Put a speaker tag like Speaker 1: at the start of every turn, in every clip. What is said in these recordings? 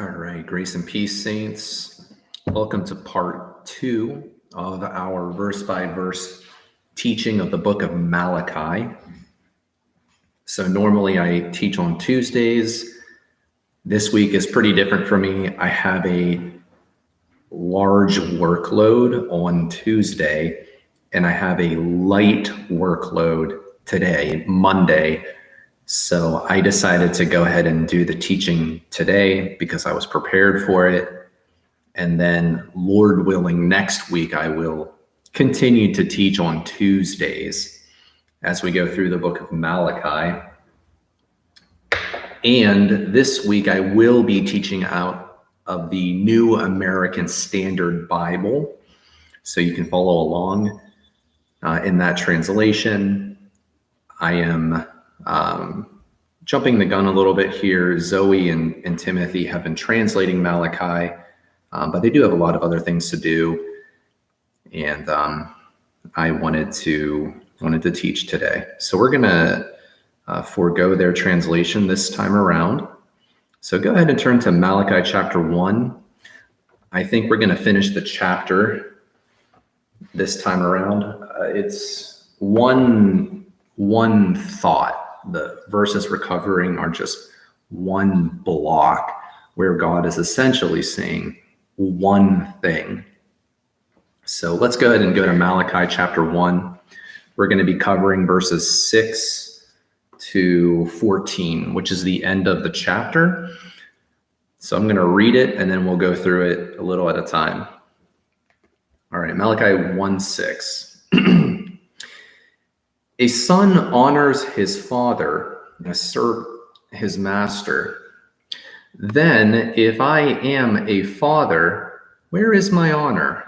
Speaker 1: All right, grace and peace, saints. Welcome to part 2 of our verse by verse teaching of the book of Malachi. So normally I teach on Tuesdays. This week is pretty different for me. I have a large workload on Tuesday, and I have a light workload today, Monday. So I decided to go ahead and do the teaching today because I was prepared for it. And then, Lord willing, next week I will continue to teach on Tuesdays as we go through the book of Malachi. And this week I will be teaching out of the New American Standard Bible. So you can follow along in that translation. I am jumping the gun a little bit here. Zoe and Timothy have been translating Malachi, but they do have a lot of other things to do. And I wanted to teach today. So we're going to forego their translation this time around. So go ahead and turn to Malachi chapter 1. I think we're going to finish the chapter this time around. It's one thought. The verses we're covering are just one block where God is essentially saying one thing. So let's go ahead and go to Malachi chapter 1. We're going to be covering verses 6 to 14, which is the end of the chapter. So I'm going to read it and then we'll go through it a little at a time. All right, Malachi 1:6. A son honors his father, and a servant his master. Then, if I am a father, where is my honor?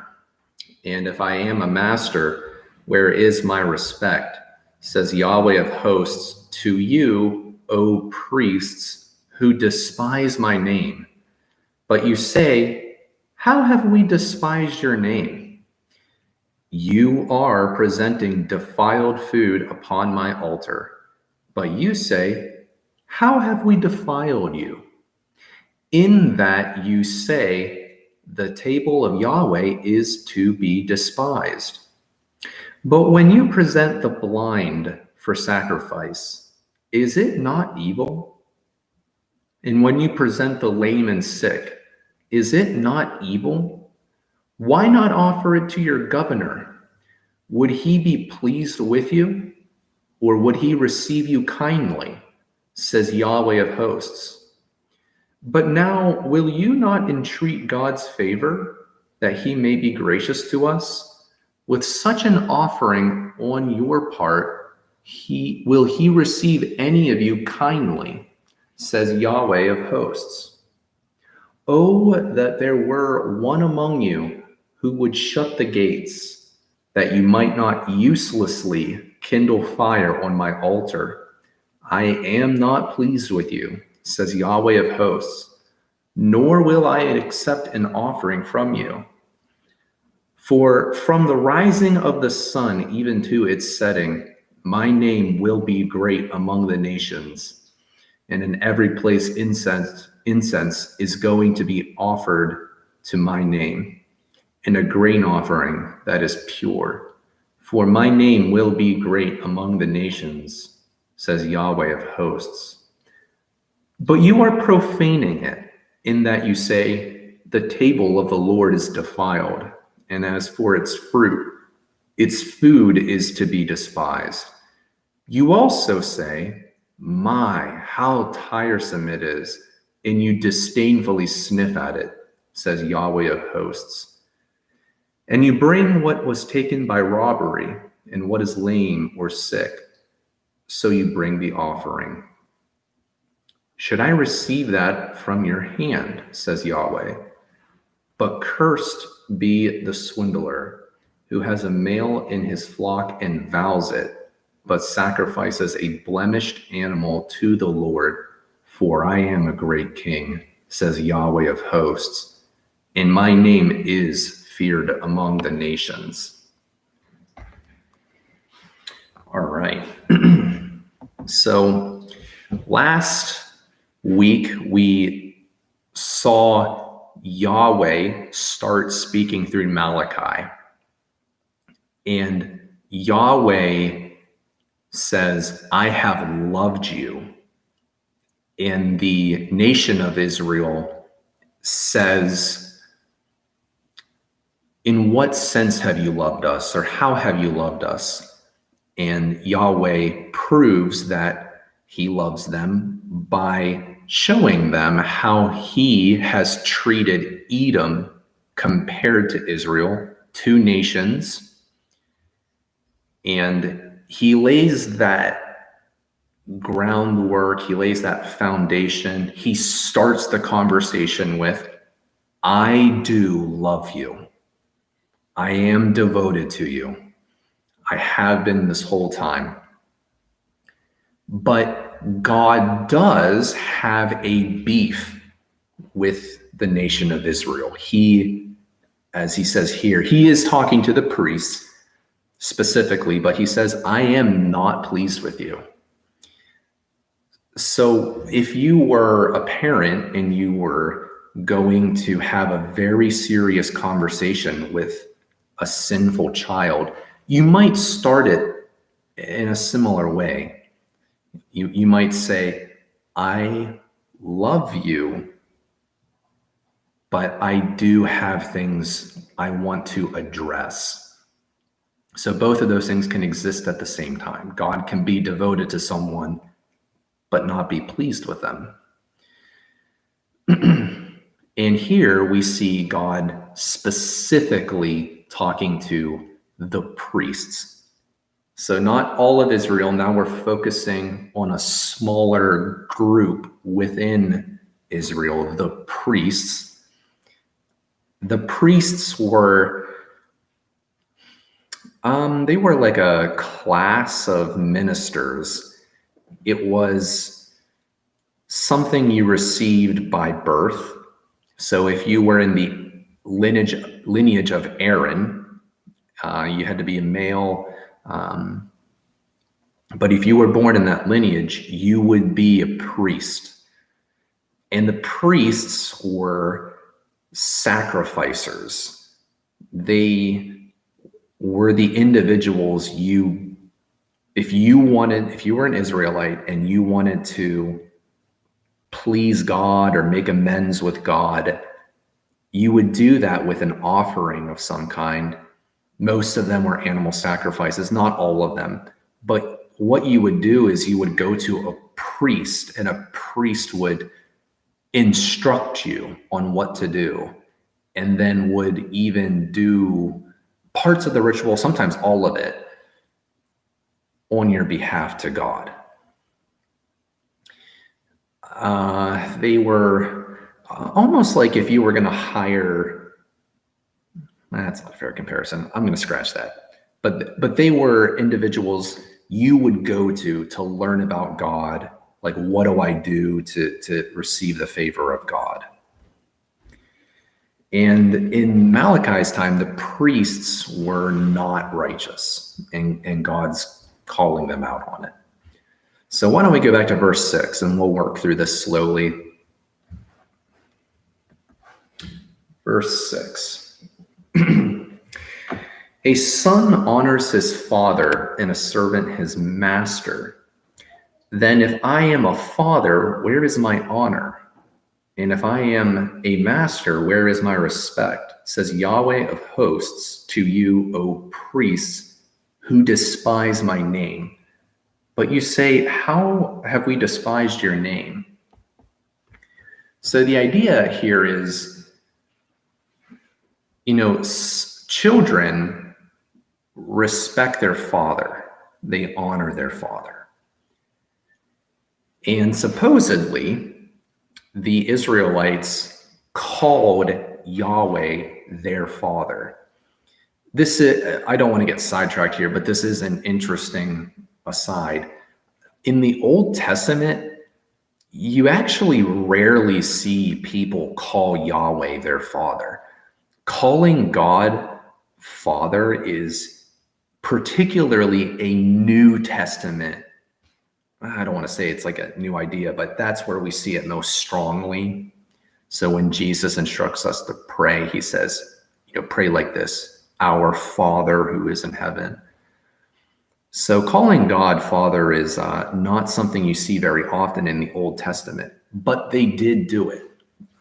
Speaker 1: And if I am a master, where is my respect? Says Yahweh of hosts, to you, O priests, who despise my name. But you say, how have we despised your name? You are presenting defiled food upon my altar. But you say, how have we defiled you? In that you say, the table of Yahweh is to be despised. But when you present the blind for sacrifice, is it not evil? And when you present the lame and sick, is it not evil? Why not offer it to your governor? Would he be pleased with you? Or would he receive you kindly? Says Yahweh of hosts. But now, will you not entreat God's favor, that he may be gracious to us? With such an offering on your part, will he receive any of you kindly? Says Yahweh of hosts. Oh, that there were one among you who would shut the gates, that you might not uselessly kindle fire on my altar. I am not pleased with you, says Yahweh of hosts, nor will I accept an offering from you. For from the rising of the sun even to its setting, my name will be great among the nations, and in every place incense is going to be offered to my name, and a grain offering that is pure. For my name will be great among the nations, says Yahweh of hosts. But you are profaning it, in that you say, the table of the Lord is defiled, and as for its fruit, its food is to be despised. You also say, my, how tiresome it is, and you disdainfully sniff at it, says Yahweh of hosts. And you bring what was taken by robbery, and what is lame or sick, so you bring the offering. Should I receive that from your hand, says Yahweh? But cursed be the swindler, who has a male in his flock and vows it, but sacrifices a blemished animal to the Lord. For I am a great king, says Yahweh of hosts, and my name is feared among the nations. All right. So last week we saw Yahweh start speaking through Malachi. And Yahweh says, I have loved you. And the nation of Israel says, in what sense have you loved us, or how have you loved us? And Yahweh proves that he loves them by showing them how he has treated Edom compared to Israel, two nations. And he lays that groundwork, he lays that foundation. He starts the conversation with, I do love you. I am devoted to you. I have been this whole time. But God does have a beef with the nation of Israel. He, as he says here, he is talking to the priests specifically, but he says, I am not pleased with you. So if you were a parent and you were going to have a very serious conversation with a sinful child, you might start it in a similar way. You might say, I love you, but I do have things I want to address. So both of those things can exist at the same time. God can be devoted to someone, but not be pleased with them. And here we see God specifically talking to the priests. So not all of Israel. Now we're focusing on a smaller group within Israel, the priests. The priests were, they were like a class of ministers. It was something you received by birth. So if you were in the lineage of Aaron, you had to be a male. But if you were born in that lineage, you would be a priest. And the priests were sacrificers. They were the individuals if you were an Israelite and you wanted to please God or make amends with God, you would do that with an offering of some kind. Most of them were animal sacrifices, not all of them. But what you would do is you would go to a priest, and a priest would instruct you on what to do, and then would even do parts of the ritual, sometimes all of it, on your behalf to God. They were almost like if you were going to hire, that's not a fair comparison. I'm going to scratch that. But they were individuals you would go to learn about God. Like, what do I do to receive the favor of God? And in Malachi's time, the priests were not righteous, and God's calling them out on it. So why don't we go back to verse 6 and we'll work through this slowly. Verse 6. A son honors his father and a servant his master. Then if I am a father, where is my honor? And if I am a master, where is my respect? Says Yahweh of hosts to you, O priests, who despise my name. But you say, how have we despised your name? So the idea here is, children respect their father. They honor their father. And supposedly, the Israelites called Yahweh their father. This is, I don't want to get sidetracked here, but this is an interesting aside. In the Old Testament, you actually rarely see people call Yahweh their father. Calling God father is particularly a New Testament. I don't want to say it's like a new idea, but that's where we see it most strongly. So when Jesus instructs us to pray, he says, pray like this: Our Father who is in heaven. So calling God Father is not something you see very often in the Old Testament, but they did do it.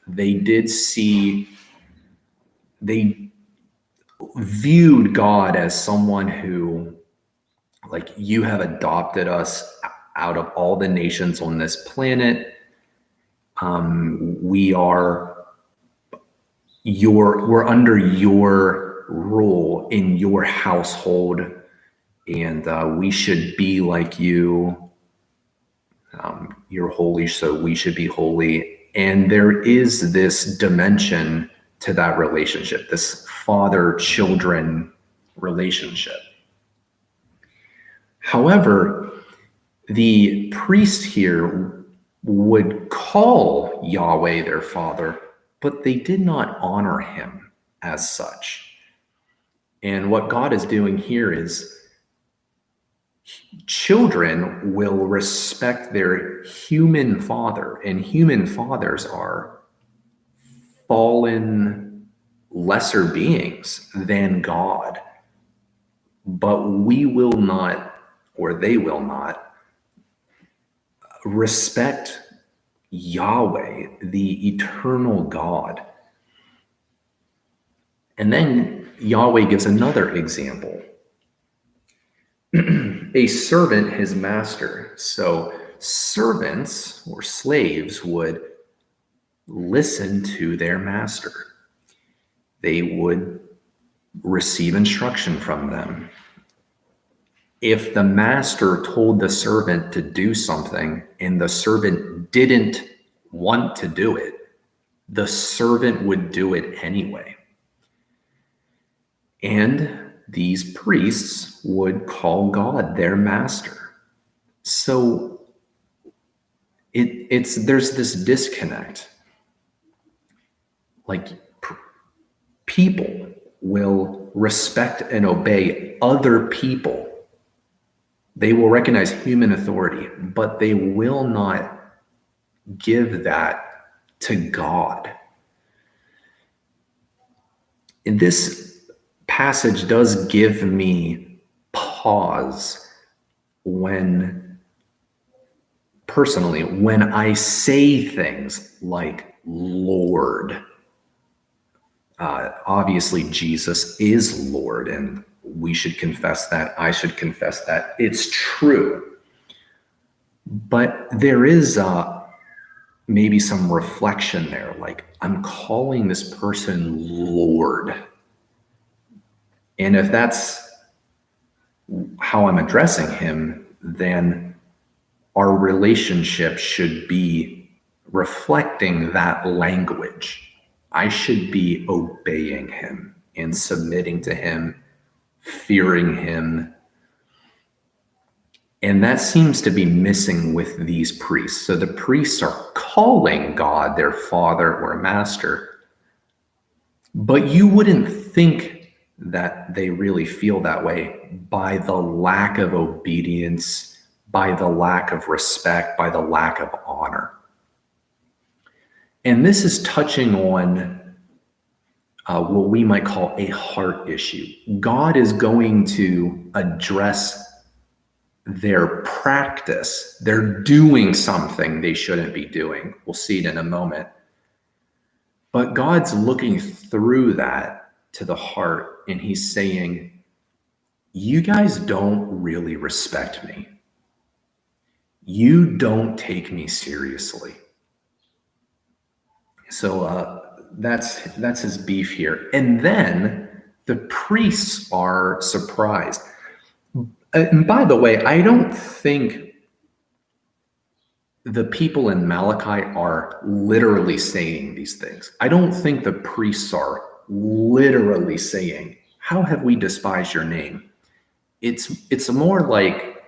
Speaker 1: They viewed God as someone who, like, you have adopted us out of all the nations on this planet. We're under your rule in your household, and we should be like you. You're holy, so we should be holy. And there is this dimension to that relationship, this father-children relationship. However, the priest here would call Yahweh their father, but they did not honor him as such. And what God is doing here is children will respect their human father, and human fathers are fallen, lesser beings than God. But we will not, or they will not, respect Yahweh, the eternal God. And then Yahweh gives another example. A servant, his master. So servants or slaves would listen to their master. They would receive instruction from them. If the master told the servant to do something and the servant didn't want to do it, the servant would do it anyway. And these priests would call God their master. So there's this disconnect. Like, people will respect and obey other people. They will recognize human authority, but they will not give that to God. And this passage does give me pause when I say things like Lord. Obviously, Jesus is Lord, and we should confess that. I should confess that. It's true. But there is maybe some reflection there, like, I'm calling this person Lord. And if that's how I'm addressing him, then our relationship should be reflecting that language. I should be obeying him and submitting to him, fearing him. And that seems to be missing with these priests. So the priests are calling God their father or master, but you wouldn't think that they really feel that way by the lack of obedience, by the lack of respect, by the lack of honor. And this is touching on what we might call a heart issue. God is going to address their practice. They're doing something they shouldn't be doing. We'll see it in a moment. But God's looking through that to the heart, and he's saying, you guys don't really respect me. You don't take me seriously. So that's his beef here. And then the priests are surprised. And by the way, I don't think the people in Malachi are literally saying these things. I don't think the priests are literally saying, how have we despised your name? It's more like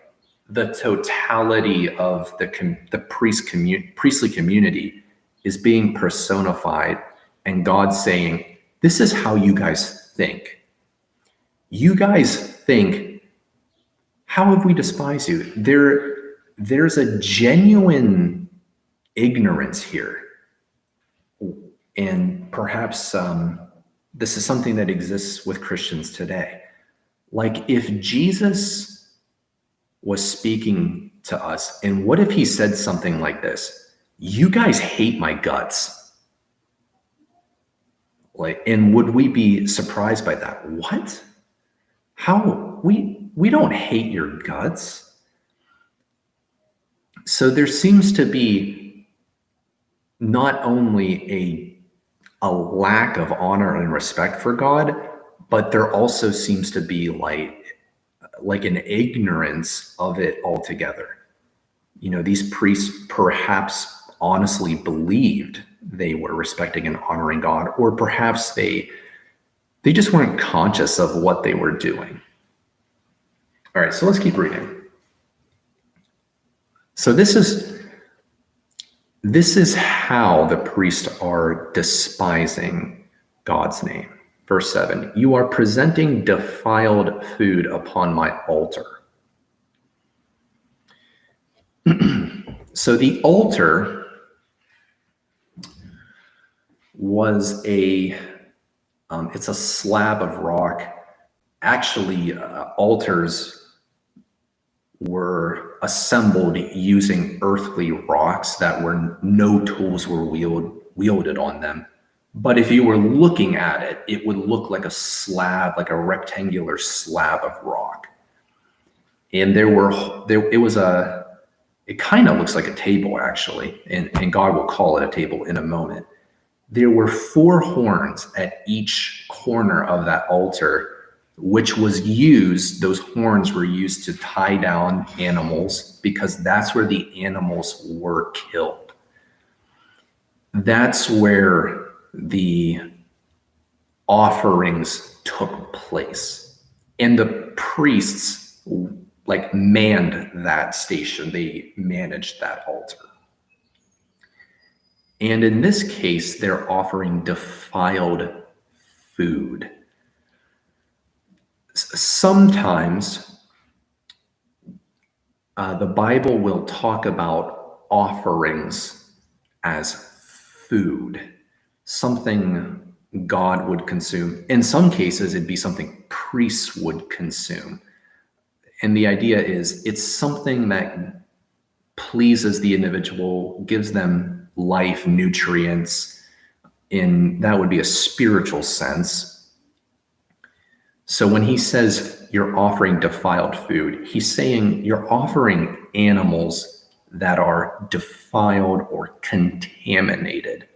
Speaker 1: the totality of the priestly community is being personified, and God saying, this is how you guys think. You guys think, how have we despised you? There's a genuine ignorance here. And perhaps this is something that exists with Christians today. Like, if Jesus was speaking to us, and what if he said something like this? You guys hate my guts. Like, and would we be surprised by that? What? How? We don't hate your guts. So there seems to be not only a lack of honor and respect for God, but there also seems to be like an ignorance of it altogether. You know, these priests perhaps honestly believed they were respecting and honoring God, or perhaps they just weren't conscious of what they were doing. All right, so let's keep reading. So this is how the priests are despising God's name. Verse 7, you are presenting defiled food upon my altar. So the altar was it's a slab of rock. Actually, altars were assembled using earthly rocks that were no tools were wielded on them. But if you were looking at it, it would look like a slab, like a rectangular slab of rock. And it kind of looks like a table, actually, and God will call it a table in a moment. There were 4 horns at each corner of that altar, which was used, those horns were used to tie down animals, because that's where the animals were killed. That's where the offerings took place. And the priests manned that station. They managed that altar. And in this case, they're offering defiled food. Sometimes the Bible will talk about offerings as food, something God would consume. In some cases, it'd be something priests would consume. And the idea is it's something that pleases the individual, gives them life, nutrients, in that would be a spiritual sense. So when he says you're offering defiled food, he's saying you're offering animals that are defiled or contaminated.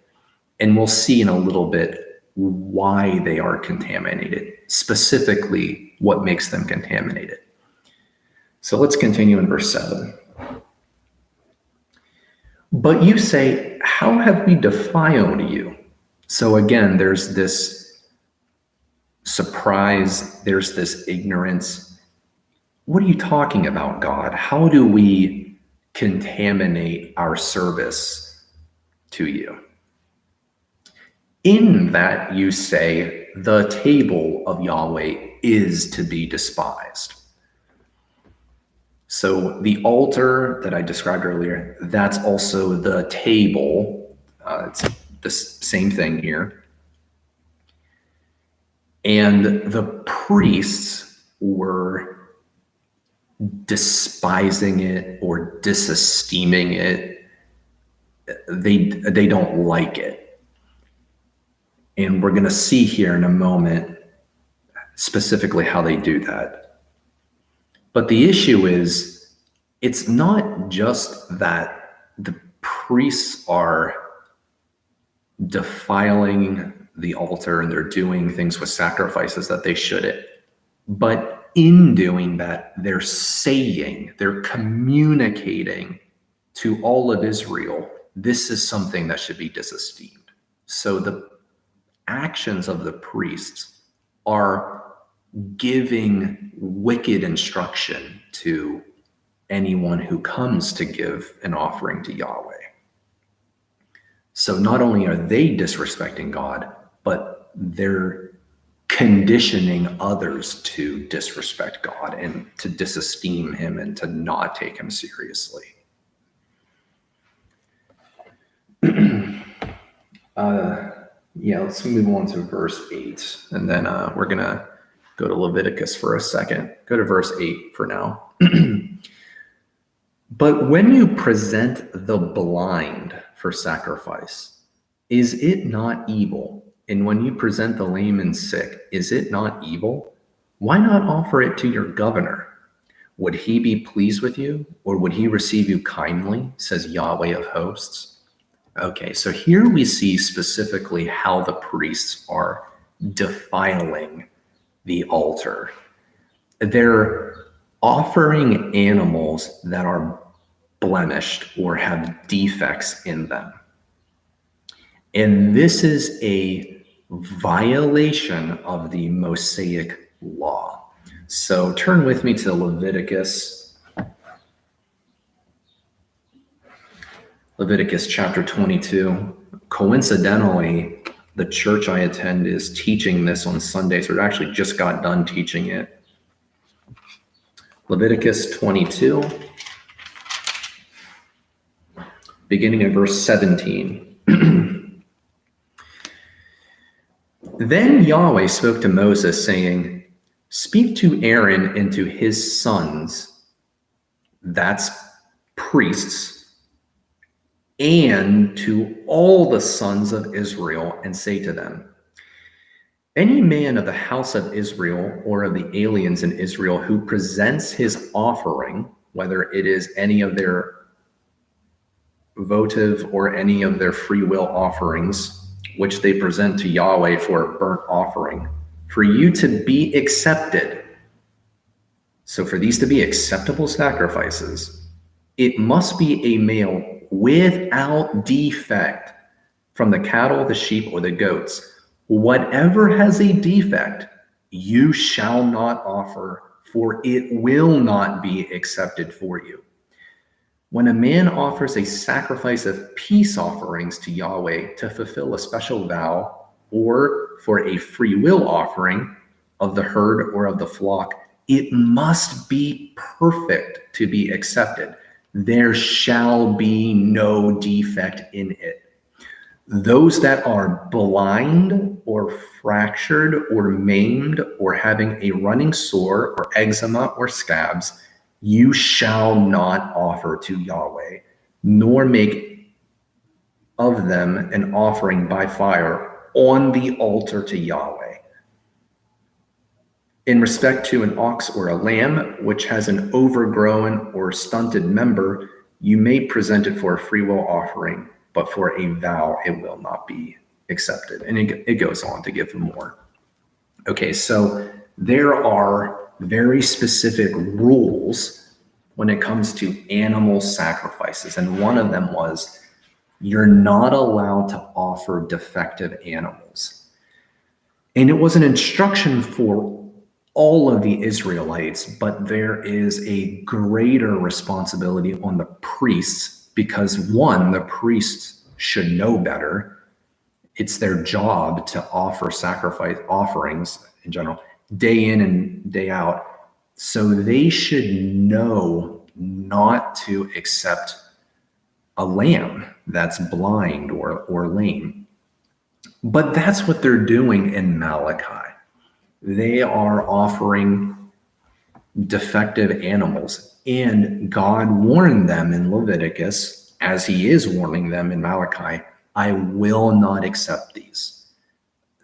Speaker 1: And we'll see in a little bit why they are contaminated, specifically what makes them contaminated. So let's continue in verse 7. But you say, how have we defiled you? So again, there's this surprise, there's this ignorance. What are you talking about, God? How do we contaminate our service to you? In that you say, the table of Yahweh is to be despised. So the altar that I described earlier, that's also the table. It's the same thing here. And the priests were despising it or disesteeming it. They don't like it. And we're going to see here in a moment specifically how they do that. But the issue is, it's not just that the priests are defiling the altar and they're doing things with sacrifices that they shouldn't. But in doing that, they're communicating to all of Israel, this is something that should be disesteemed. So the actions of the priests are giving wicked instruction to anyone who comes to give an offering to Yahweh. So not only are they disrespecting God, but they're conditioning others to disrespect God and to disesteem him and to not take him seriously. Yeah, let's move on to verse 8, and then we're going to go to Leviticus for a second. Go to verse 8 for now. But when you present the blind for sacrifice, is it not evil? And when you present the lame and sick, is it not evil? Why not offer it to your governor? Would he be pleased with you, or would he receive you kindly, says Yahweh of hosts? Okay, so here we see specifically how the priests are defiling the altar. They're offering animals that are blemished or have defects in them. And this is a violation of the Mosaic law. So turn with me to Leviticus chapter 22. Coincidentally, the church I attend is teaching this on Sundays, or actually just got done teaching it. Leviticus 22, beginning in verse 17. Then Yahweh spoke to Moses, saying, speak to Aaron and to his sons, that's priests, and to all the sons of Israel, and say to them, any man of the house of Israel or of the aliens in Israel who presents his offering, whether it is any of their votive or any of their free will offerings, which they present to Yahweh for a burnt offering, for you to be accepted. So for these to be acceptable sacrifices, it must be a male without defect from the cattle, the sheep, or the goats. Whatever has a defect, you shall not offer, for it will not be accepted for you. When a man offers a sacrifice of peace offerings to Yahweh to fulfill a special vow, or for a free will offering of the herd or of the flock, it must be perfect to be accepted. There shall be no defect in it. Those that are blind or fractured or maimed or having a running sore or eczema or scabs, you shall not offer to Yahweh, nor make of them an offering by fire on the altar to Yahweh. In respect to an ox or a lamb, which has an overgrown or stunted member, you may present it for a freewill offering, but for a vow, it will not be accepted. And it goes on to give more. Okay, so there are very specific rules when it comes to animal sacrifices. And one of them was you're not allowed to offer defective animals. And it was an instruction for all of the Israelites, but there is a greater responsibility on the priests because, one, the priests should know better. It's their job to offer sacrifice offerings in general, day in and day out. So they should know not to accept a lamb that's blind or lame. But that's what they're doing in Malachi. They are offering defective animals. And God warned them in Leviticus, as he is warning them in Malachi, I will not accept these.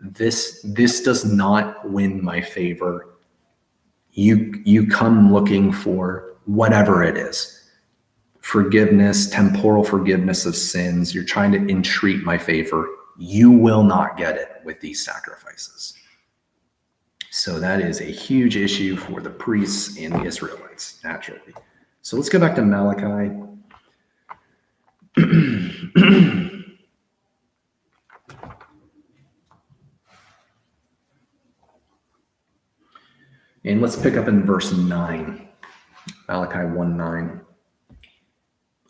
Speaker 1: This does not win my favor. You come looking for whatever it is. Forgiveness, temporal forgiveness of sins. You're trying to entreat my favor. You will not get it with these sacrifices. So that is a huge issue for the priests and the Israelites, naturally. So let's go back to Malachi. And let's pick up in verse 9, Malachi 1:9.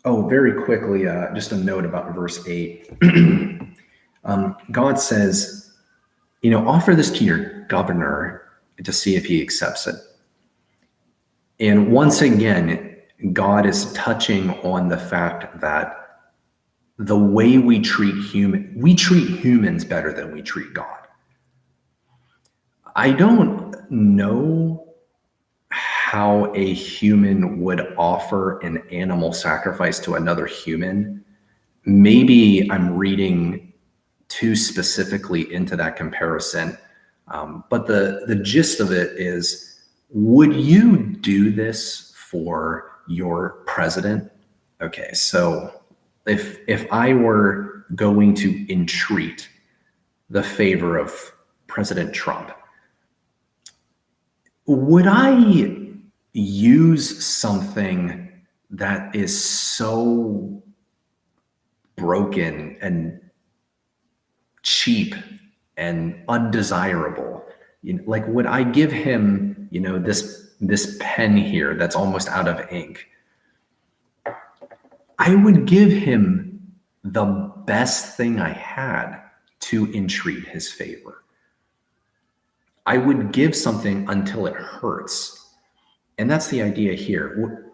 Speaker 1: Oh, very quickly, just a note about verse 8. God says, offer this to your governor to see if he accepts it. And once again, God is touching on the fact that the way we treat humans better than we treat God. I don't know how a human would offer an animal sacrifice to another human. Maybe I'm reading too specifically into that comparison. But the gist of it is, would you do this for your president? Okay, so if I were going to entreat the favor of President Trump, would I use something that is so broken and cheap and undesirable? Like, would I give him, this pen here that's almost out of ink? I would give him the best thing I had to entreat his favor. I would give something until it hurts. And that's the idea here.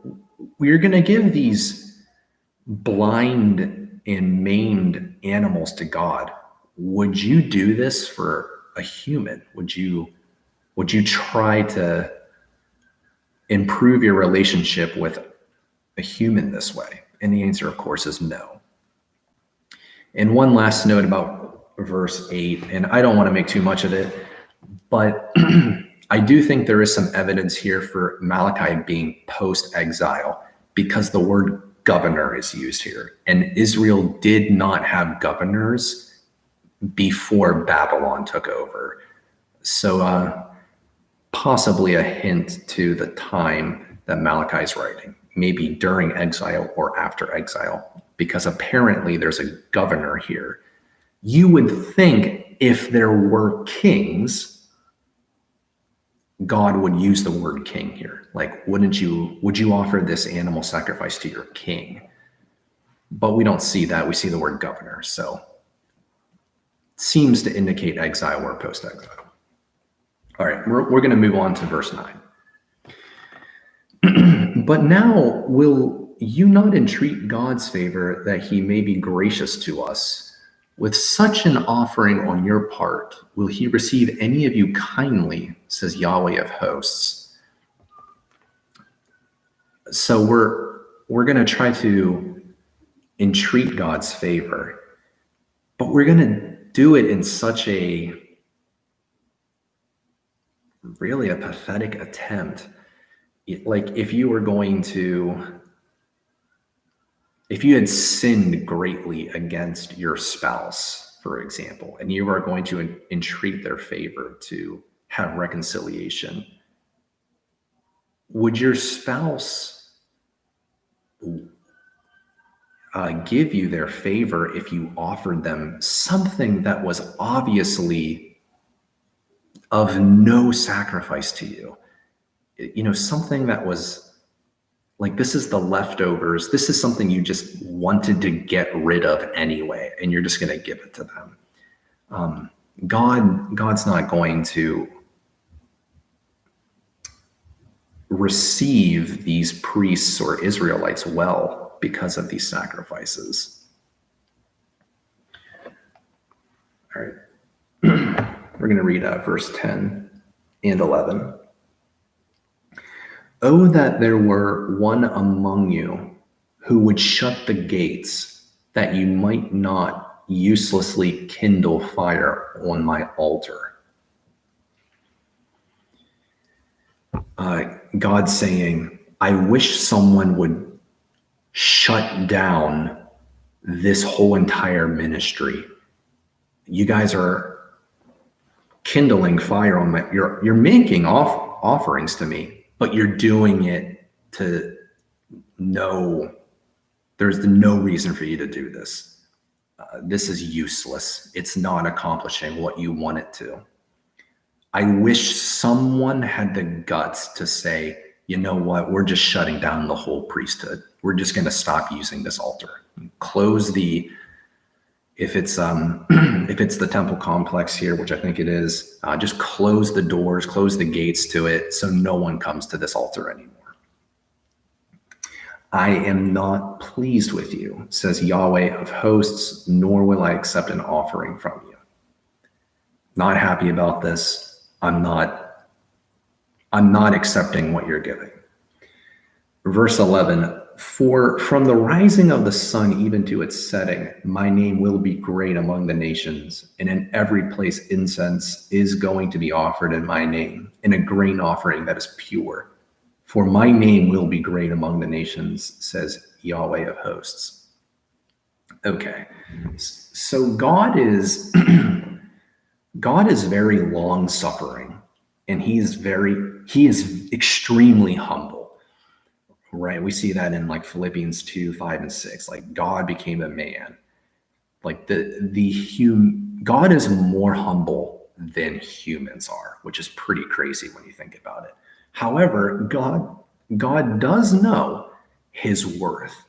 Speaker 1: We're going to give these blind and maimed animals to God. Would you do this for a human? Would you try to improve your relationship with a human this way? And the answer, of course, is no. And one last note about verse 8, and I don't want to make too much of it, but I do think there is some evidence here for Malachi being post-exile, because the word governor is used here. And Israel did not have governors before Babylon took over. So possibly a hint to the time that Malachi is writing, maybe during exile or after exile, because apparently there's a governor here. You would think if there were kings, God would use the word king here. Like, would you offer this animal sacrifice to your king? But we don't see that. We see the word governor. So it seems to indicate exile or post-exile. All right, we're going to move on to verse 9. But now will you not entreat God's favor that he may be gracious to us? With such an offering on your part, will he receive any of you kindly, says Yahweh of hosts. So we're going to try to entreat God's favor, but we're going to do it in such a really a pathetic attempt. Like, if you had sinned greatly against your spouse, for example, and you are going to entreat their favor to have reconciliation, would your spouse give you their favor if you offered them something that was obviously of no sacrifice to you? Something that was like, this is the leftovers. This is something you just wanted to get rid of anyway, and you're just going to give it to them. God's not going to receive these priests or Israelites well because of these sacrifices. All right. We're going to read verse 10 and 11. Oh, that there were one among you who would shut the gates, that you might not uselessly kindle fire on my altar. God's saying, I wish someone would shut down this whole entire ministry. You guys are kindling fire on my, you're making offerings to me, but you're doing it to there's no reason for you to do this. This is useless. It's not accomplishing what you want it to. I wish someone had the guts to say, you know what, we're just shutting down the whole priesthood. We're just going to stop using this altar. Close if it's the temple complex here, which I think it is, just close the doors, close the gates to it, so no one comes to this altar anymore. I am not pleased with you, says Yahweh of hosts, nor will I accept an offering from you. Not happy about this. I'm not accepting what you're giving. Verse 11, for from the rising of the sun even to its setting, my name will be great among the nations, and in every place incense is going to be offered in my name, in a grain offering that is pure. For my name will be great among the nations, says Yahweh of hosts. Okay, so God is very long suffering, and he is extremely humble, right? We see that in like Philippians 2, 5, and 6. Like God became a man. Like God is more humble than humans are, which is pretty crazy when you think about it. However, God does know his worth.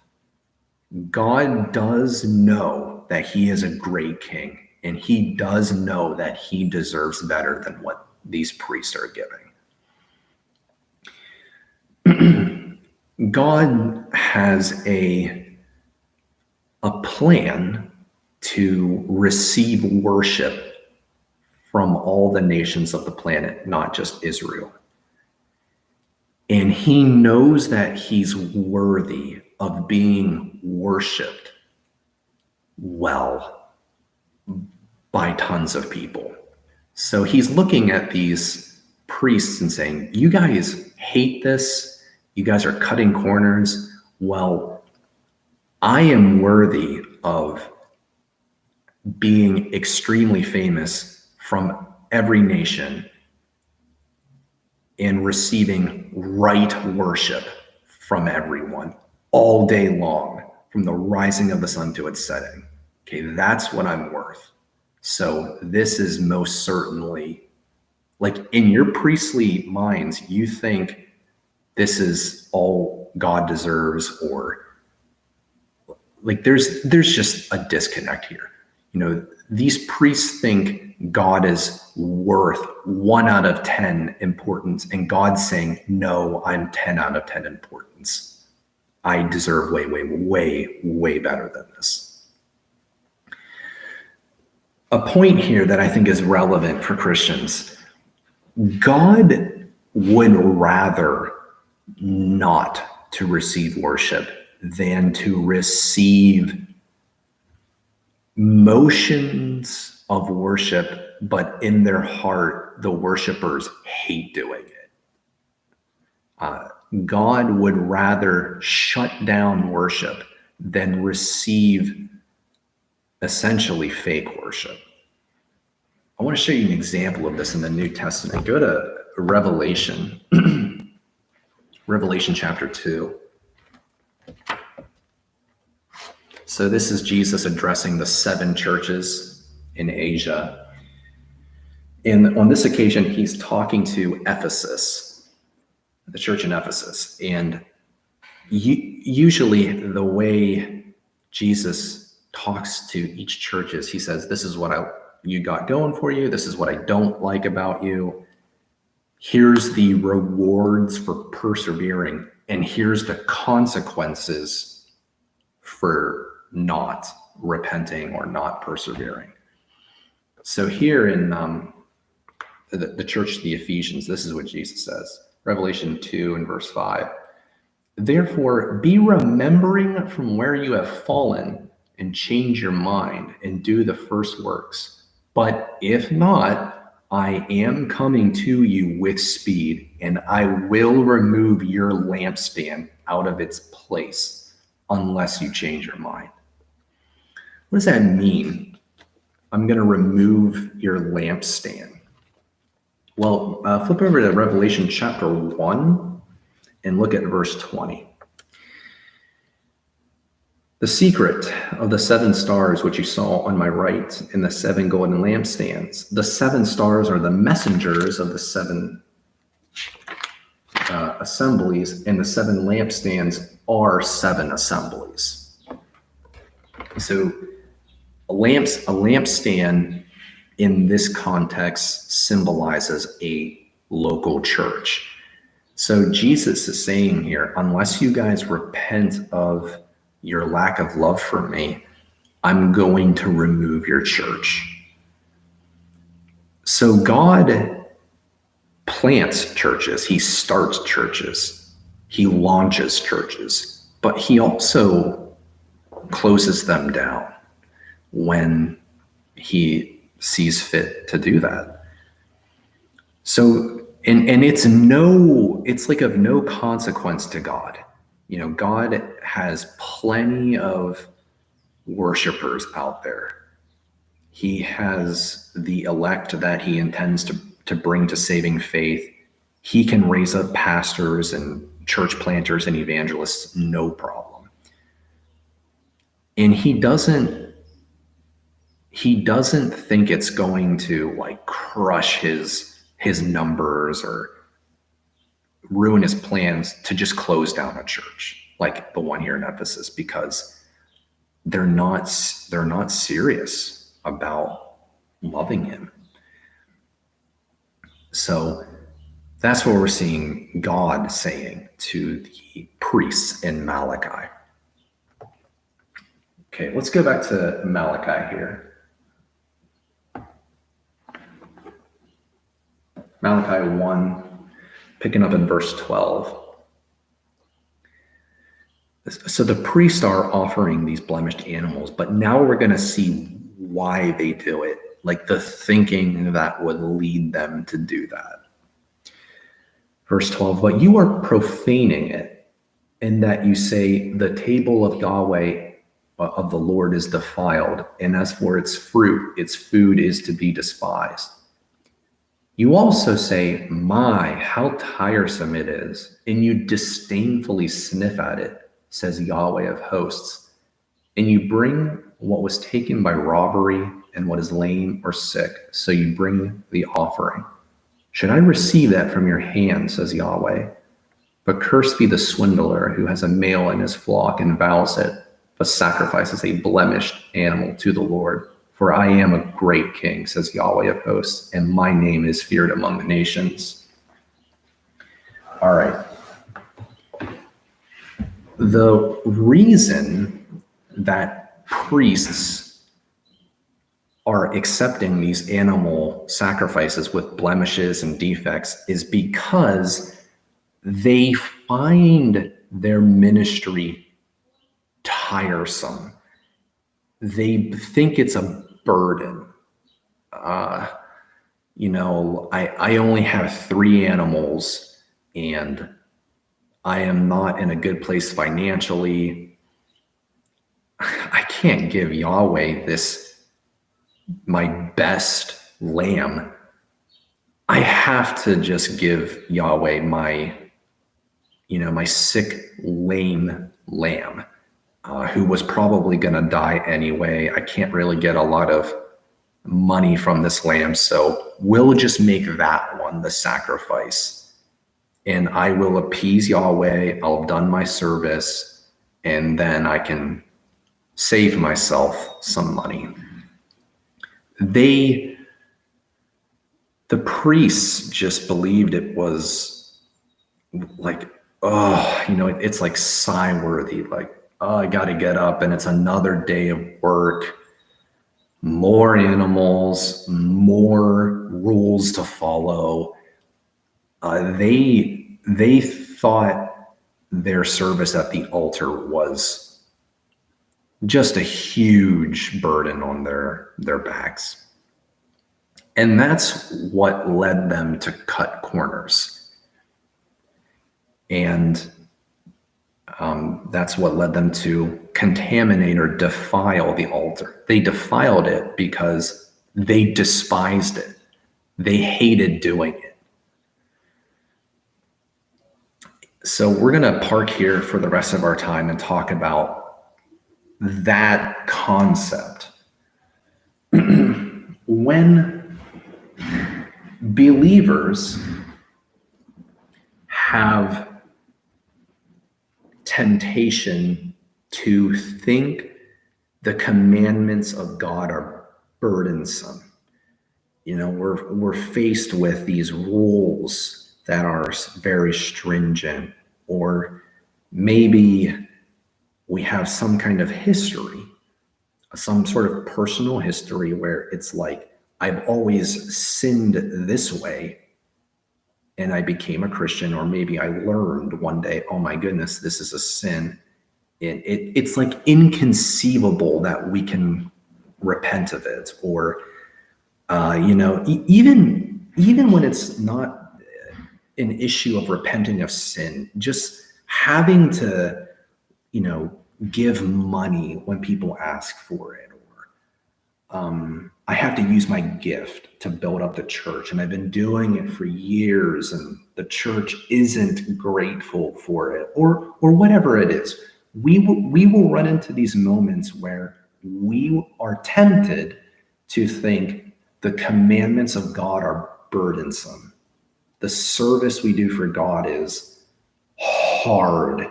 Speaker 1: God does know that he is a great king, and he does know that he deserves better than what these priests are giving. God has a plan to receive worship from all the nations of the planet, not just Israel. And he knows that he's worthy of being worshiped well by tons of people. So he's looking at these priests and saying, you guys hate this. You guys are cutting corners. Well, I am worthy of being extremely famous from every nation and receiving right worship from everyone all day long, from the rising of the sun to its setting. Okay, that's what I'm worth. So this is most certainly, like in your priestly minds, you think this is all God deserves, or like there's just a disconnect here. You know, these priests think God is worth 1 out of 10 importance, and God's saying, no, I'm 10 out of 10 importance. I deserve way, way, way, way better than this. A point here that I think is relevant for Christians: God would rather not to receive worship than to receive motions of worship, but in their heart, the worshipers hate doing it. God would rather shut down worship than receive essentially fake worship. I want to show you an example of this in the New Testament. Go to Revelation, Revelation chapter 2. So this is Jesus addressing the 7 churches in Asia. And on this occasion, he's talking to Ephesus, the church in Ephesus. And usually the way Jesus talks to each church is he says, this is what you got going for you. This is what I don't like about you. Here's the rewards for persevering. And here's the consequences for not repenting or not persevering. So here in the church of the Ephesians, this is what Jesus says. Revelation 2 and verse 5. Therefore, be remembering from where you have fallen and change your mind and do the first works. But if not, I am coming to you with speed, and I will remove your lampstand out of its place unless you change your mind. What does that mean? I'm going to remove your lampstand. Well, flip over to Revelation chapter 1 and look at verse 20. The secret of the 7 stars which you saw on my right and the 7 golden lampstands. The 7 stars are the messengers of the 7 assemblies, and the 7 lampstands are 7 assemblies. So a lampstand in this context symbolizes a local church. So Jesus is saying here, unless you guys repent of your lack of love for me, I'm going to remove your church. So God plants churches, he starts churches, he launches churches, but he also closes them down when he sees fit to do that. So, and it's like of no consequence to God. You know, God has plenty of worshipers out there. He has the elect that he intends to bring to saving faith. He can raise up pastors and church planters and evangelists, no problem. And he doesn't think it's going to like crush his numbers or ruin his plans to just close down a church like the one here in Ephesus, because they're not serious about loving him. So that's what we're seeing God saying to the priests in Malachi. Okay, let's go back to Malachi here. Malachi 1, picking up in verse 12. So the priests are offering these blemished animals, but now we're going to see why they do it, like the thinking that would lead them to do that. Verse 12, but you are profaning it, in that you say, the table of Yahweh of the Lord is defiled, and as for its fruit, its food is to be despised. You also say, my, how tiresome it is, and you disdainfully sniff at it, says Yahweh of hosts. And you bring what was taken by robbery and what is lame or sick, so you bring the offering. Should I receive that from your hand, says Yahweh? But cursed be the swindler who has a male in his flock and vows it, but sacrifices a blemished animal to the Lord. For I am a great king, says Yahweh of hosts, and my name is feared among the nations. All right. The reason that priests are accepting these animal sacrifices with blemishes and defects is because they find their ministry tiresome. They think it's a burden. I only have 3 animals and I am not in a good place financially. I can't give Yahweh my best lamb. I have to just give Yahweh my sick, lame lamb, who was probably going to die anyway. I can't really get a lot of money from this lamb, so we'll just make that one the sacrifice. And I will appease Yahweh. I'll have done my service, and then I can save myself some money. The priests just believed it was like, it's like sigh-worthy, like, oh, I got to get up and it's another day of work, more animals, more rules to follow. They thought their service at the altar was just a huge burden on their backs. And that's what led them to cut corners. And that's what led them to contaminate or defile the altar. They defiled it because they despised it. They hated doing it. So we're going to park here for the rest of our time and talk about that concept. When believers have temptation to think the commandments of God are burdensome, we're faced with these rules that are very stringent, or maybe we have some kind of history, some sort of personal history where it's like, I've always sinned this way and I became a Christian, or maybe I learned one day, oh my goodness, this is a sin. It's like inconceivable that we can repent of it, or even when it's not an issue of repenting of sin, just having to, give money when people ask for it, or I have to use my gift to build up the church, and I've been doing it for years, and the church isn't grateful for it, or whatever it is. We will run into these moments where we are tempted to think the commandments of God are burdensome. The service we do for God is hard.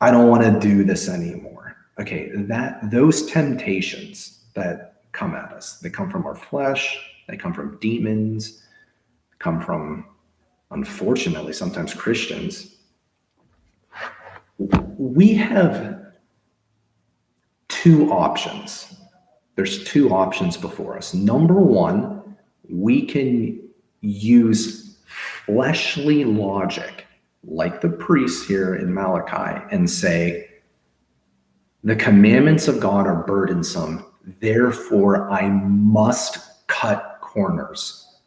Speaker 1: I don't want to do this anymore. Okay, those temptations that come at us, they come from our flesh, they come from demons, come from, unfortunately, sometimes Christians. We have two options. There's two options before us. Number one, we can use fleshly logic, like the priests here in Malachi, and say, the commandments of God are burdensome, therefore I must cut corners.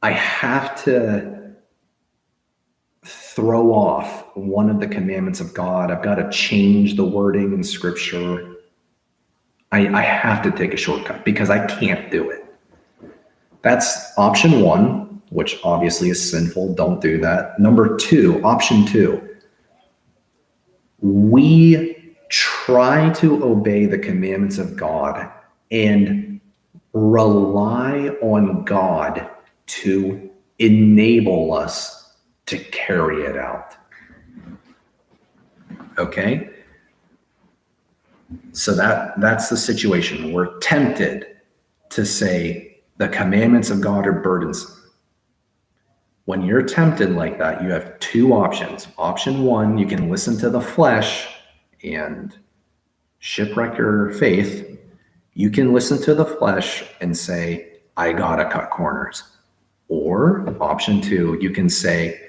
Speaker 1: I have to throw off one of the commandments of God. I've got to change the wording in scripture. I have to take a shortcut because I can't do it. That's option one, which obviously is sinful. Don't do that. Number two, option two, we try to obey the commandments of God and rely on God to enable us to carry it out. Okay? So that's the situation. We're tempted to say the commandments of God are burdensome. When you're tempted like that, you have two options. Option one, you can listen to the flesh and shipwreck your faith. You can listen to the flesh and say, I gotta cut corners. Or option two, you can say,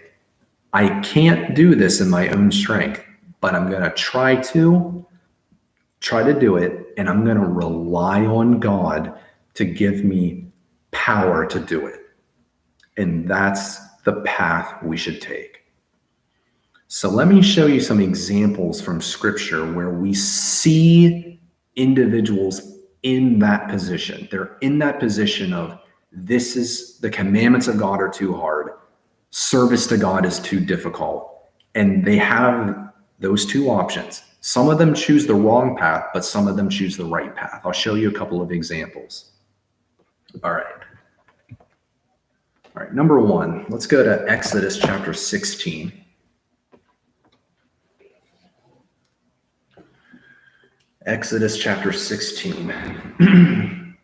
Speaker 1: I can't do this in my own strength, but I'm gonna try to do it, and I'm gonna rely on God to give me power to do it. And that's the path we should take. So let me show you some examples from scripture where we see individuals in that position. They're in that position of, this is, the commandments of God are too hard. Service to God is too difficult. And they have those two options. Some of them choose the wrong path, but some of them choose the right path. I'll show you a couple of examples. All right. Number one, let's go to Exodus chapter 16. Exodus chapter 16.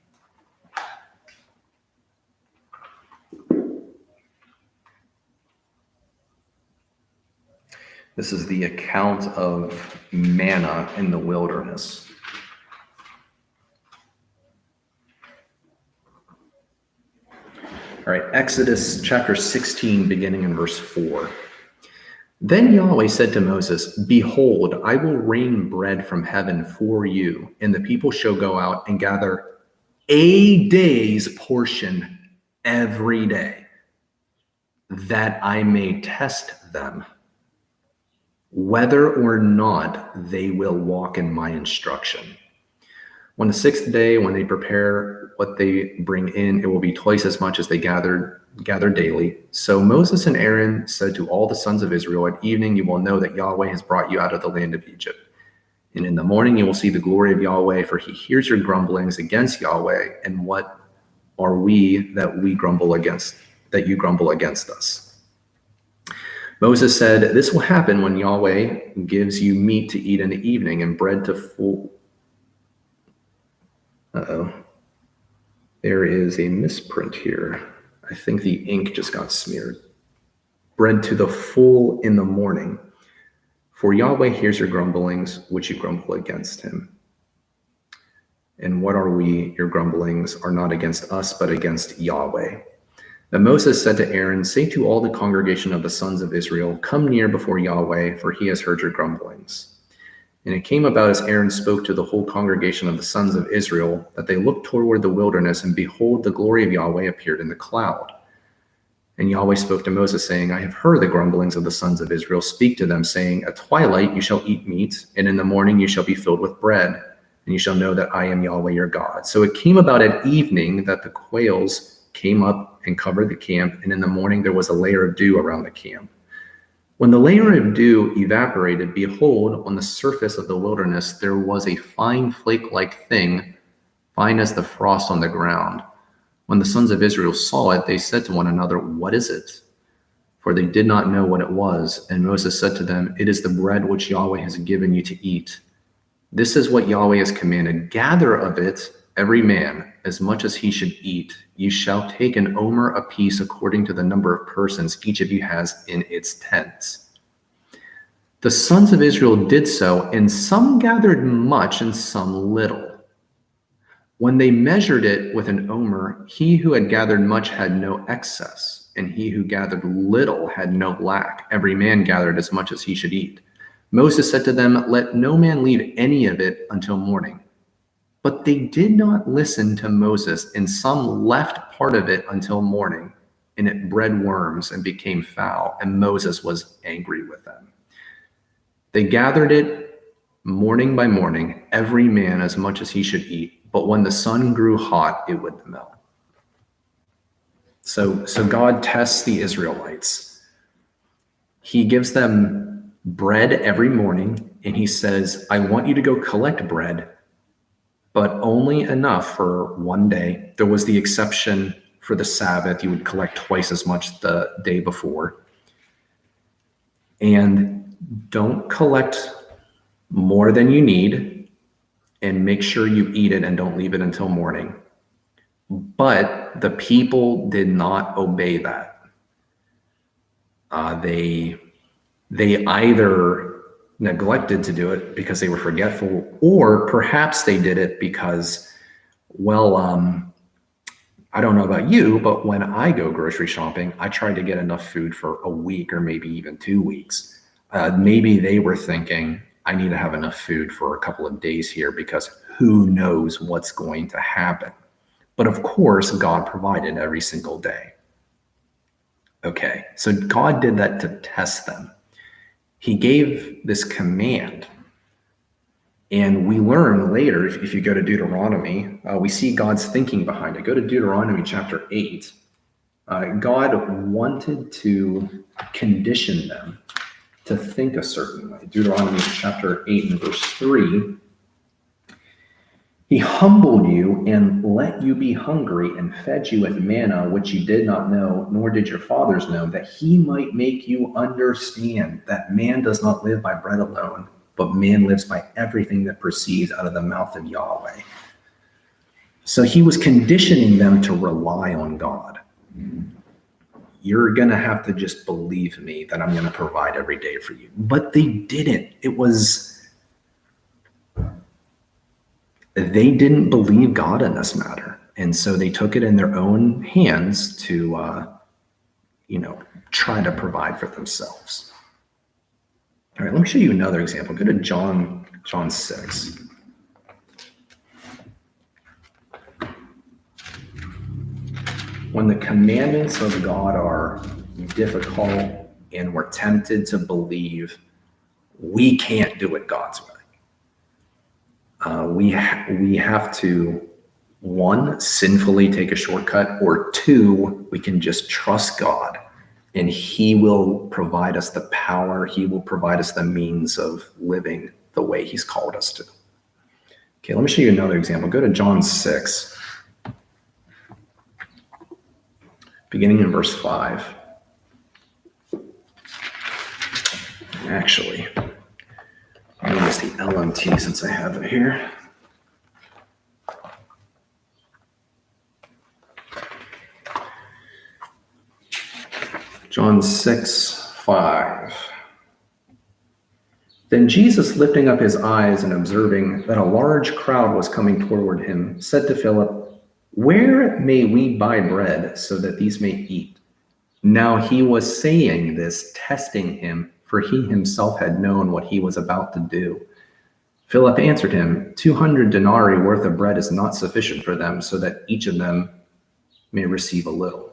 Speaker 1: This is the account of manna in the wilderness. All right, Exodus chapter 16, beginning in verse 4. Then Yahweh said to Moses, Behold, I will rain bread from heaven for you, and the people shall go out and gather a day's portion every day, that I may test them, whether or not they will walk in my instruction. On the sixth day, when they prepare what they bring in, it will be twice as much as they gather daily. So Moses and Aaron said to all the sons of Israel, At evening you will know that Yahweh has brought you out of the land of Egypt. And in the morning you will see the glory of Yahweh, for he hears your grumblings against Yahweh. And what are we that you grumble against us? Moses said, This will happen when Yahweh gives you meat to eat in the evening and bread to full. There is a misprint here. I think the ink just got smeared. bread to the full in the morning. For Yahweh hears your grumblings, which you grumble against him. And what are we? Your grumblings are not against us, but against Yahweh. Then Moses said to Aaron, say to all the congregation of the sons of Israel, come near before Yahweh, for he has heard your grumblings. And it came about as Aaron spoke to the whole congregation of the sons of Israel, that they looked toward the wilderness, and behold, the glory of Yahweh appeared in the cloud. And Yahweh spoke to Moses, saying, I have heard the grumblings of the sons of Israel. Speak to them, saying, at twilight you shall eat meat, and in the morning you shall be filled with bread, and you shall know that I am Yahweh your God. So it came about at evening that the quails came up and covered the camp, and in the morning there was a layer of dew around the camp. When the layer of dew evaporated, behold, on the surface of the wilderness there was a fine flake-like thing, fine as the frost on the ground. When the sons of Israel saw it, they said to one another, what is it? For they did not know what it was. And Moses said to them, it is the bread which Yahweh has given you to eat. This is what Yahweh has commanded. Gather of it every man as much as he should eat. You shall take an omer apiece according to the number of persons each of you has in its tents. The sons of Israel did so, and some gathered much and some little. When they measured it with an omer, he who had gathered much had no excess, and he who gathered little had no lack. Every man gathered as much as he should eat. Moses said to them, let no man leave any of it until morning. But they did not listen to Moses, and some left part of it until morning, and it bred worms and became foul, and Moses was angry with them. They gathered it morning by morning, every man as much as he should eat. But when the sun grew hot, it would melt. So God tests the Israelites. He gives them bread every morning, and he says, I want you to go collect bread, but only enough for one day. There was the exception for the Sabbath. You would collect twice as much the day before. And don't collect more than you need, and make sure you eat it and don't leave it until morning. But the people did not obey that. They either neglected to do it because they were forgetful, or perhaps they did it because, well, I don't know about you, but when I go grocery shopping, I try to get enough food for a week or maybe even 2 weeks. Maybe they were thinking, I need to have enough food for a couple of days here because who knows what's going to happen. But of course, God provided every single day. Okay, so God did that to test them. He gave this command. And we learn later, if you go to Deuteronomy, we see God's thinking behind it. Go to Deuteronomy chapter 8. God wanted to condition them to think a certain way. Deuteronomy chapter 8 and verse 3. He humbled you and let you be hungry and fed you with manna, which you did not know, nor did your fathers know, that he might make you understand that man does not live by bread alone, but man lives by everything that proceeds out of the mouth of Yahweh. So he was conditioning them to rely on God. You're going to have to just believe me that I'm going to provide every day for you. But they didn't. They didn't believe God in this matter. And so they took it in their own hands to, try to provide for themselves. All right, let me show you another example. Go to John 6. When the commandments of God are difficult and we're tempted to believe we can't do it God's way, we have to, one, sinfully take a shortcut, or two, we can just trust God and he will provide us the power. He will provide us the means of living the way he's called us to. Okay, let me show you another example. Go to John 6. Beginning in verse 5. Actually, I'll use the LMT since I have it here. John 6:5. Then Jesus, lifting up his eyes and observing that a large crowd was coming toward him, said to Philip, "Where may we buy bread so that these may eat?" Now he was saying this, testing him, for he himself had known what he was about to do. Philip answered him, 200 denarii worth of bread is not sufficient for them, so that each of them may receive a little.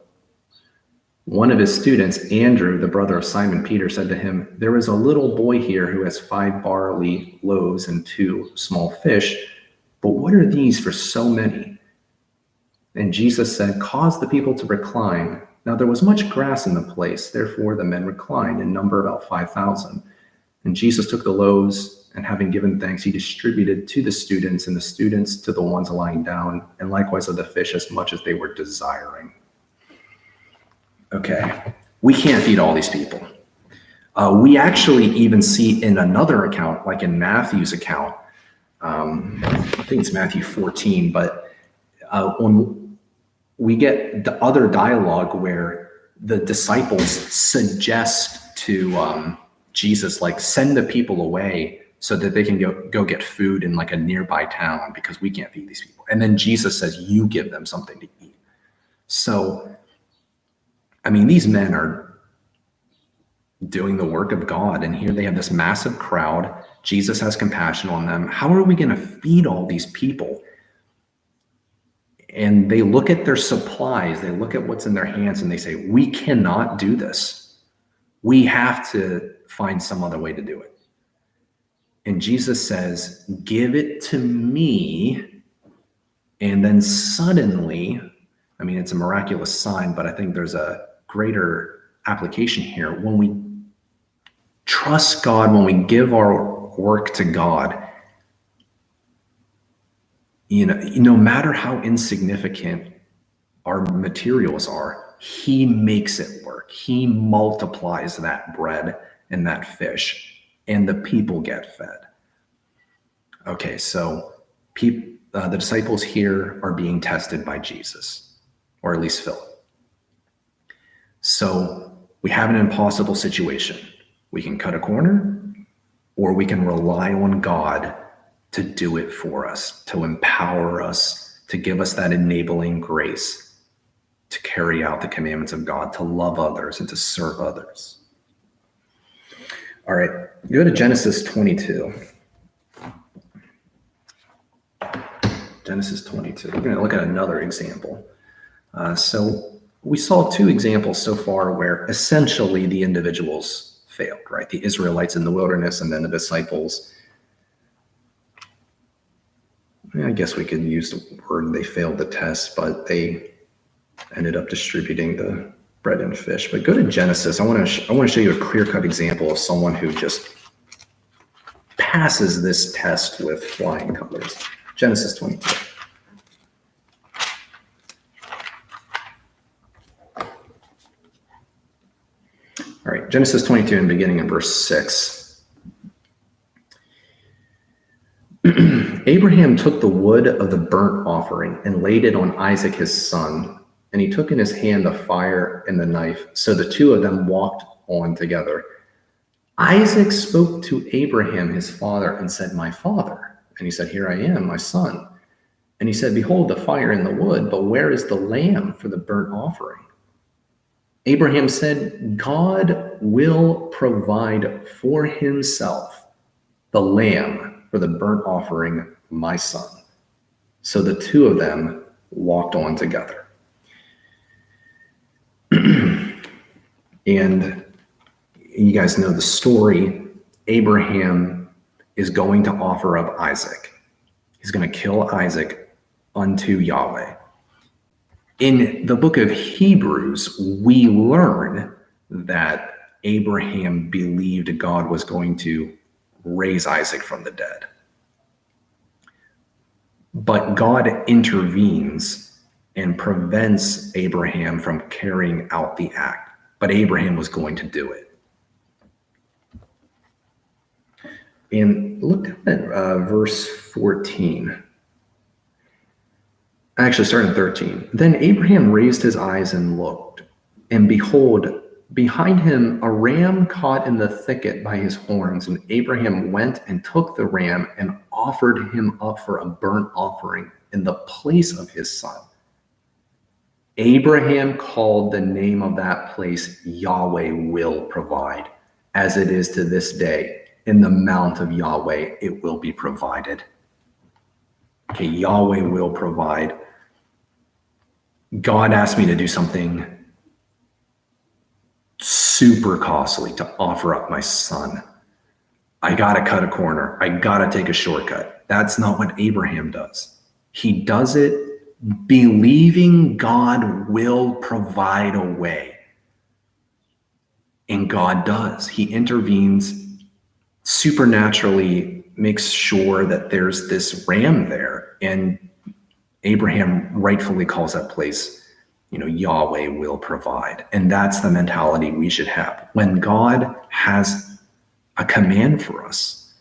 Speaker 1: One of his students, Andrew, the brother of Simon Peter, said to him, "There is a little boy here who has 5 barley loaves and 2 small fish, but what are these for so many?" And Jesus said, "Cause the people to recline." Now there was much grass in the place, therefore the men reclined, in number about 5,000. And Jesus took the loaves, and having given thanks, he distributed to the students, and the students to the ones lying down, and likewise of the fish as much as they were desiring. Okay, we can't feed all these people. We actually even see in another account, like in Matthew's account, I think it's Matthew 14, but when we get the other dialogue where the disciples suggest to Jesus, like, send the people away so that they can go get food in like a nearby town because we can't feed these people. And then Jesus says, you give them something to eat. So, I mean, these men are doing the work of God, and here they have this massive crowd. Jesus has compassion on them. How are we going to feed all these people? And they look at their supplies, they look at what's in their hands, and they say, we cannot do this. We have to find some other way to do it. And Jesus says, give it to me. And then suddenly, I mean, it's a miraculous sign, but I think there's a greater application here. When we trust God, when we give our work to God, no matter how insignificant our materials are, he makes it work. He multiplies that bread and that fish, and the people get fed. Okay, so the disciples here are being tested by Jesus, or at least Philip. So we have an impossible situation. We can cut a corner, or we can rely on God to do it for us, to empower us, to give us that enabling grace to carry out the commandments of God, to love others and to serve others. All right, go to Genesis 22. Genesis 22. We're going to look at another example. So we saw 2 examples so far where essentially the individuals failed, right? The Israelites in the wilderness and then the disciples. I guess we could use the word they failed the test, but they ended up distributing the bread and fish. But go to Genesis. I want to show you a clear-cut example of someone who just passes this test with flying colors. Genesis 22. All right, Genesis 22 and beginning in verse 6. Abraham took the wood of the burnt offering and laid it on Isaac his son, and he took in his hand the fire and the knife. So the 2 of them walked on together. Isaac spoke to Abraham his father and said, "My father." And he said, "Here I am, my son." And he said, "Behold, the fire and the wood, but where is the lamb for the burnt offering?" Abraham said, "God will provide for himself the lamb for the burnt offering, my son." So the 2 of them walked on together. And you guys know the story. Abraham is going to offer up Isaac. He's going to kill Isaac unto Yahweh. In the book of Hebrews, we learn that Abraham believed God was going to raise Isaac from the dead. But God intervenes and prevents Abraham from carrying out the act. But Abraham was going to do it. And look at verse 14. Actually, starting 13. Then Abraham raised his eyes and looked, and behold, Behind him, a ram caught in the thicket by his horns, and Abraham went and took the ram and offered him up for a burnt offering in the place of his son. Abraham called the name of that place Yahweh will provide, as it is to this day. In the mount of Yahweh, it will be provided. Okay, Yahweh will provide. God asked me to do something super costly, to offer up my son. I got to cut a corner. I got to take a shortcut. That's not what Abraham does. He does it believing God will provide a way. And God does. He intervenes, supernaturally makes sure that there's this ram there. And Abraham rightfully calls that place, Yahweh will provide. And that's the mentality we should have. When God has a command for us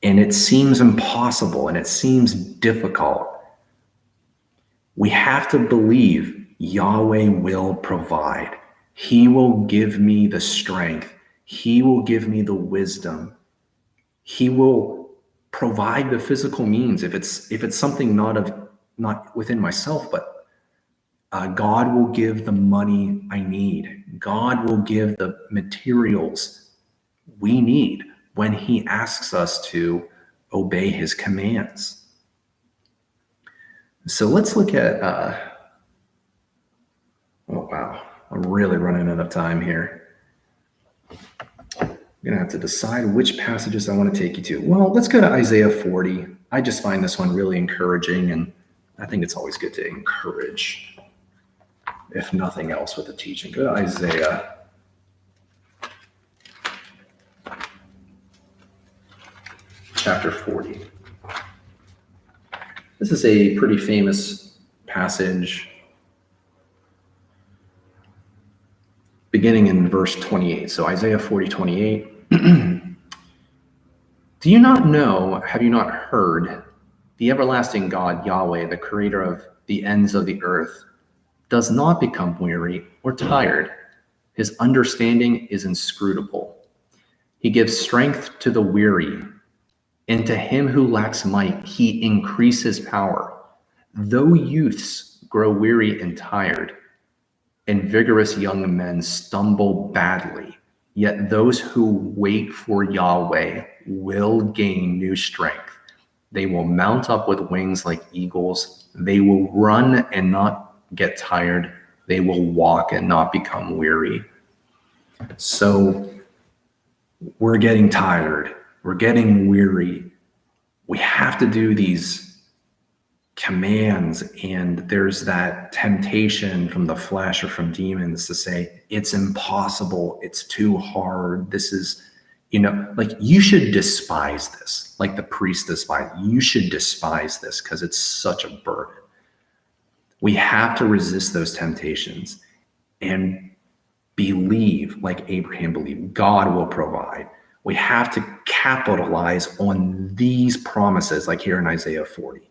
Speaker 1: and it seems impossible and it seems difficult, we have to believe Yahweh will provide. He will give me the strength. He will give me the wisdom. He will provide the physical means if it's something not within myself, but God will give the money I need. God will give the materials we need when he asks us to obey his commands. So let's look at, oh wow, I'm really running out of time here. I'm going to have to decide which passages I want to take you to. Well, let's go to Isaiah 40. I just find this one really encouraging, and I think it's always good to encourage, if nothing else, with the teaching. Go to Isaiah. Chapter 40. This is a pretty famous passage, beginning in verse 28. So Isaiah 40:28. Do you not know, have you not heard, the everlasting God, Yahweh, the creator of the ends of the earth, does not become weary or tired. His understanding is inscrutable. He gives strength to the weary, and to him who lacks might, he increases power. Though youths grow weary and tired, and vigorous young men stumble badly, yet those who wait for Yahweh will gain new strength. They will mount up with wings like eagles. They will run and not get tired. They will walk and not become weary. So we're getting tired. We're getting weary. We have to do these commands, and there's that temptation from the flesh or from demons to say, it's impossible. It's too hard. This is, like, you should despise this, like the priest despised. You should despise this because it's such a burden. We have to resist those temptations and believe, like Abraham believed, God will provide. We have to capitalize on these promises, like here in Isaiah 40.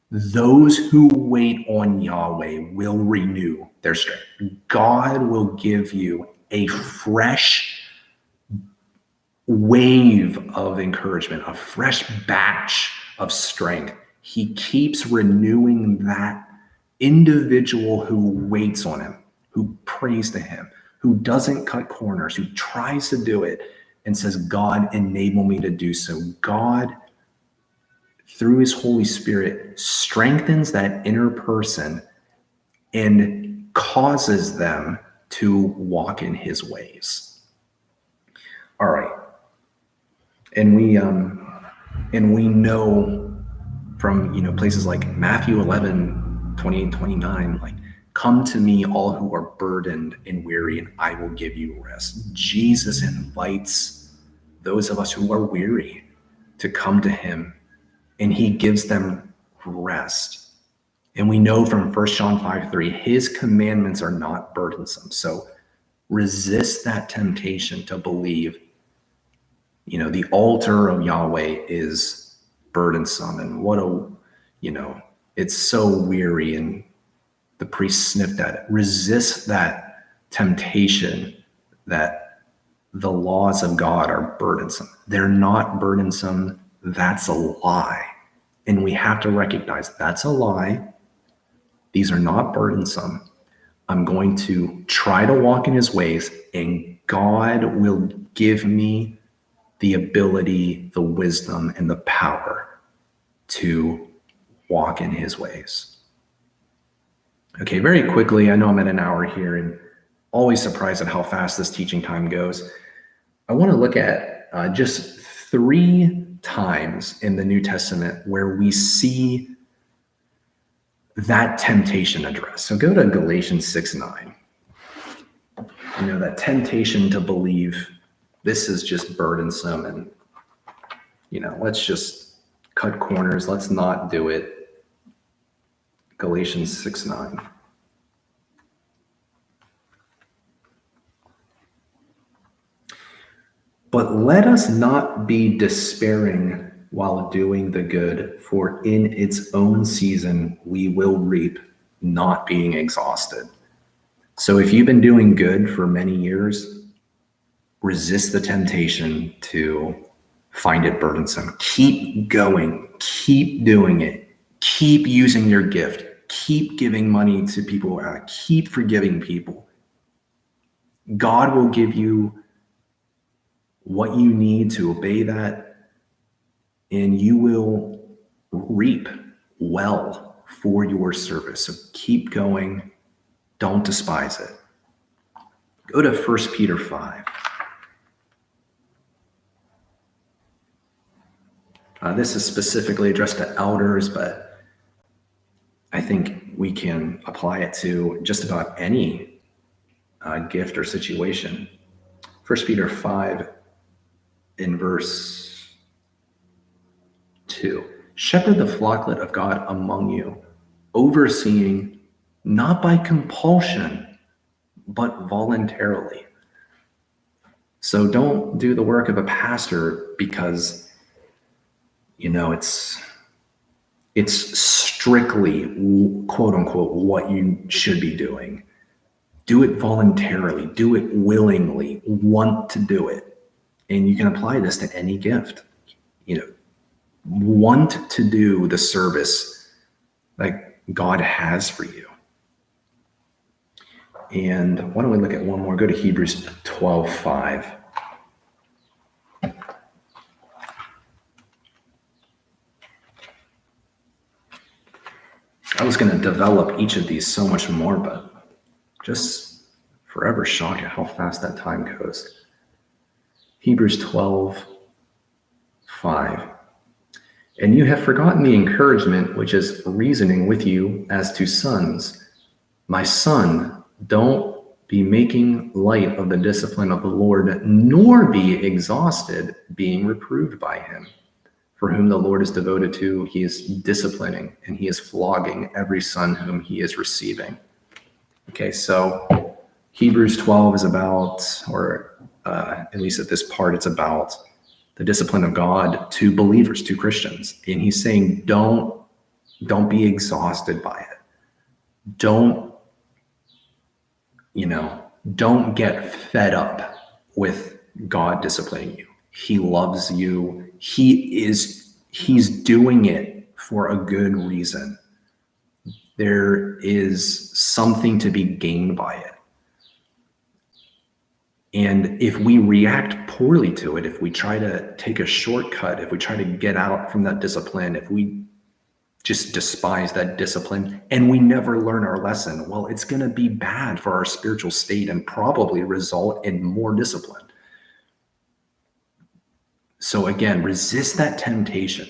Speaker 1: Those who wait on Yahweh will renew their strength. God will give you a fresh wave of encouragement, a fresh batch of strength. He keeps renewing that individual who waits on him, who prays to him, who doesn't cut corners, who tries to do it and says, God, enable me to do so. God, through his Holy Spirit, strengthens that inner person and causes them to walk in his ways. All right. And we know from, places like Matthew 11:28-29, like, come to me, all who are burdened and weary, and I will give you rest. Jesus invites those of us who are weary to come to him, and he gives them rest. And we know from 1 John 5:3, his commandments are not burdensome. So resist that temptation to believe, the altar of Yahweh is burdensome, and it's so weary, and the priest sniffed at it. Resist that temptation that the laws of God are burdensome. They're not burdensome. That's a lie. And we have to recognize that's a lie. These are not burdensome. I'm going to try to walk in his ways, and God will give me the ability, the wisdom, and the power to walk in his ways. Okay, very quickly, I know I'm at an hour here and always surprised at how fast this teaching time goes. I want to look at just 3 times in the New Testament where we see that temptation addressed. So go to Galatians 6:9. That temptation to believe this is just burdensome and, let's just cut corners. Let's not do it. Galatians 6:9. But let us not be despairing while doing the good, for in its own season we will reap, not being exhausted. So if you've been doing good for many years, resist the temptation to find it burdensome. Keep going, keep doing it, keep using your gift, keep giving money to people, keep forgiving people. God will give you what you need to obey that, and you will reap well for your service. So keep going. Don't despise it. Go to 1 Peter 5. This is specifically addressed to elders, but I think we can apply it to just about any gift or situation. 1 Peter 5 in verse 2. Shepherd the flocklet of God among you, overseeing not by compulsion, but voluntarily. So don't do the work of a pastor because, it's strictly, quote unquote, what you should be doing. Do it voluntarily, do it willingly, want to do it. And you can apply this to any gift. Want to do the service that God has for you. And why don't we look at one more? Go to Hebrews 12:5. I was going to develop each of these so much more, but just forever shocked at how fast that time goes. Hebrews 12:5. And you have forgotten the encouragement which is reasoning with you as to sons. My son, don't be making light of the discipline of the Lord, nor be exhausted being reproved by him. For whom the Lord is devoted to, he is disciplining, and he is flogging every son whom he is receiving. Okay, so Hebrews 12 is about, or at least at this part, it's about the discipline of God to believers, to Christians. And he's saying, don't be exhausted by it. Don't get fed up with God disciplining you. He loves you. He's doing it for a good reason. There is something to be gained by it. And if we react poorly to it, if we try to take a shortcut, if we try to get out from that discipline, if we just despise that discipline and we never learn our lesson, well, it's going to be bad for our spiritual state and probably result in more discipline. So again, resist that temptation.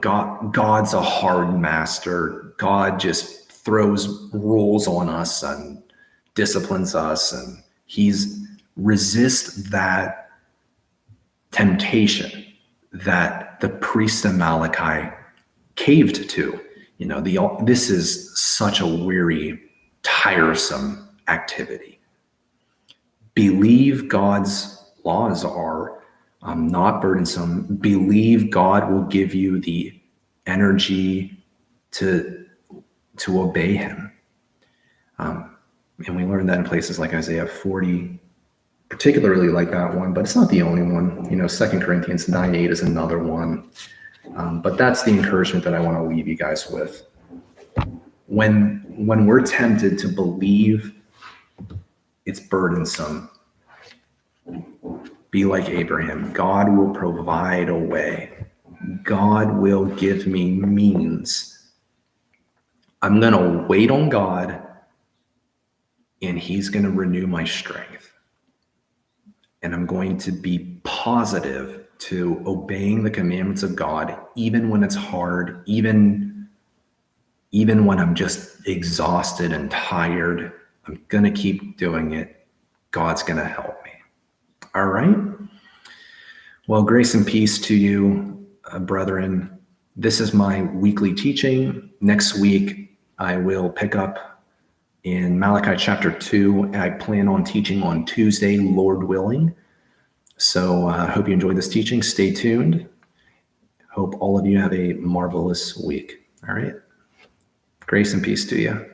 Speaker 1: God's a hard master. God just throws rules on us and disciplines us, and resist that temptation that the priests of Malachi caved to. This is such a weary, tiresome activity. Believe God's laws are not burdensome. Believe God will give you the energy to obey him. And we learn that in places like Isaiah 40, particularly like that one, but it's not the only one. 2 Corinthians 9:8 is another one. But that's the encouragement that I want to leave you guys with. When we're tempted to believe it's burdensome, be like Abraham. God will provide a way. God will give me means. I'm going to wait on God, and he's going to renew my strength. And I'm going to be positive to obeying the commandments of God, even when it's hard, even when I'm just exhausted and tired. I'm going to keep doing it. God's going to help me. All right. Well, grace and peace to you, brethren. This is my weekly teaching. Next week, I will pick up in Malachi chapter 2. I plan on teaching on Tuesday, Lord willing. So I hope you enjoyed this teaching. Stay tuned. Hope all of you have a marvelous week. All right. Grace and peace to you.